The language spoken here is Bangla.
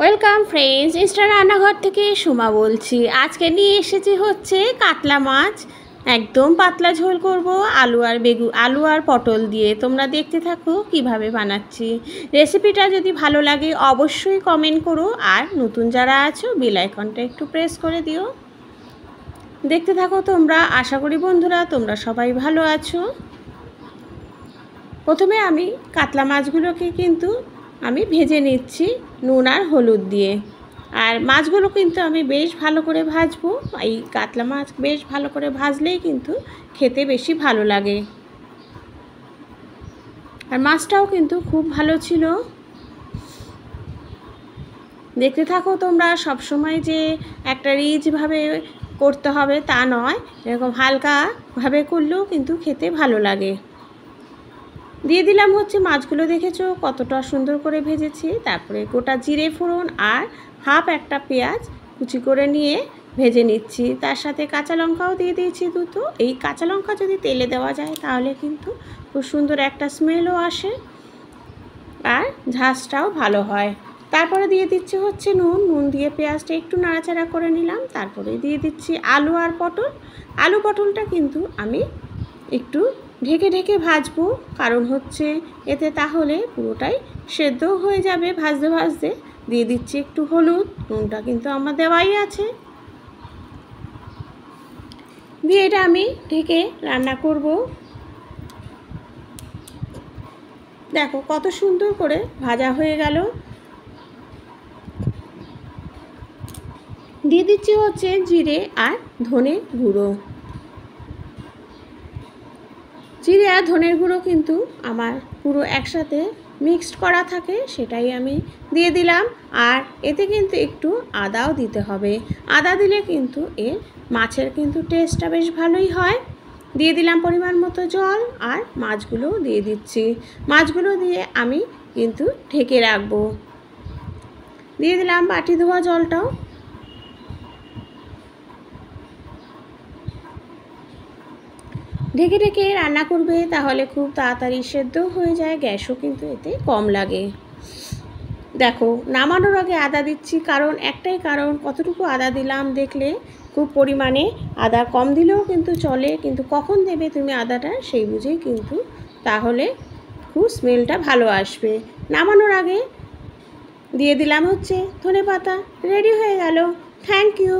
ওয়েলকাম ফ্রেন্ডস, ইস্টার রান্নাঘর থেকে সুমা বলছি। আজকে নিয়ে এসেছি হচ্ছে কাতলা মাছ। একদম পাতলা ঝোল করব আলু আর পটল দিয়ে। তোমরা দেখতে থাকো কিভাবে বানাচ্ছি। রেসিপিটা যদি ভালো লাগে অবশ্যই কমেন্ট করো, আর নতুন যারা আছো বেল আইকনটা একটু প্রেস করে দিও। দেখতে থাকো তোমরা। আশা করি বন্ধুরা তোমরা সবাই ভালো আছো। প্রথমে আমি কাতলা মাছগুলোকে কিন্তু আমি ভেজে নিচ্ছি নুন আর হলুদ দিয়ে। আর মাছগুলো কিন্তু আমি বেশ ভালো করে ভাজবো। এই কাতলা মাছ বেশ ভালো করে ভাজলেই কিন্তু খেতে বেশি ভালো লাগে। আর মাছটাও কিন্তু খুব ভালো ছিল। দেখতে থাকো তোমরা। সবসময় যে একটা রিচভাবে করতে হবে তা নয়, এরকম হালকাভাবে করলেও কিন্তু খেতে ভালো লাগে। দিয়ে দিলাম হচ্ছে মাছগুলো, দেখেছো কতটা সুন্দর করে ভেজেছি। তারপরে গোটা জিরে ফোড়ন আর হাফ একটা পেঁয়াজ কুচি করে নিয়ে ভেজে নিচ্ছি। তার সাথে কাঁচা লঙ্কাও দিয়ে দিয়েছি দুটো। এই কাঁচা লঙ্কা যদি তেলে দেওয়া যায় তাহলে কিন্তু খুব সুন্দর একটা স্মেলও আসে আর ঝাঁঝটাও ভালো হয়। তারপরে দিয়ে দিচ্ছি হচ্ছে নুন দিয়ে পেঁয়াজটা একটু নাড়াচাড়া করে নিলাম। তারপরে দিয়ে দিচ্ছি আলু আর পটলটা কিন্তু আমি একটু ঢেকে ঢেকে ভাজবো, কারণ হচ্ছে এতে তাহলে পুরোটাই সেদ্ধও হয়ে যাবে ভাজতে ভাজতে। দিয়ে দিচ্ছি একটু হলুদ, নুনটা কিন্তু আমার দেওয়াই আছে। দিয়ে এটা আমি ঢেকে রান্না করব। দেখো কত সুন্দর করে ভাজা হয়ে গেল। দিয়ে দিচ্ছি হচ্ছে জিরে আর ধনের গুঁড়ো। জিরে আর ধনের গুঁড়ো কিন্তু আমার পুরো একসাথে মিক্সড করা থাকে, সেটাই আমি দিয়ে দিলাম। আর এতে কিন্তু একটু আদাও দিতে হবে। আদা দিলে কিন্তু এর মাছের কিন্তু টেস্টটা বেশ ভালোই হয়। দিয়ে দিলাম পরিমাণ মতো জল, আর মাছগুলোও দিয়ে দিচ্ছি। মাছগুলো দিয়ে আমি কিন্তু ঢেকে রাখবো। দিয়ে দিলাম বাটি ধোয়া জলটাও। ঢেকে ঢেকে রান্না করবে, তাহলে খুব তাড়াতাড়ি সেদ্ধ হয়ে যায়, গ্যাসও কিন্তু এতে কম লাগে। দেখো নামানোর আগে আদা দিচ্ছি, একটাই কারণ কতটুকু আদা দিলাম দেখলে। খুব পরিমাণে আদা কম দিলেও কিন্তু চলে, কিন্তু কখন দেবে তুমি আদাটা সেই বুঝেই কিন্তু, তাহলে খুব স্মেলটা ভালো আসবে। নামানোর আগে দিয়ে দিলাম হচ্ছে ধনেপাতা। রেডি হয়ে গেল। Thank you.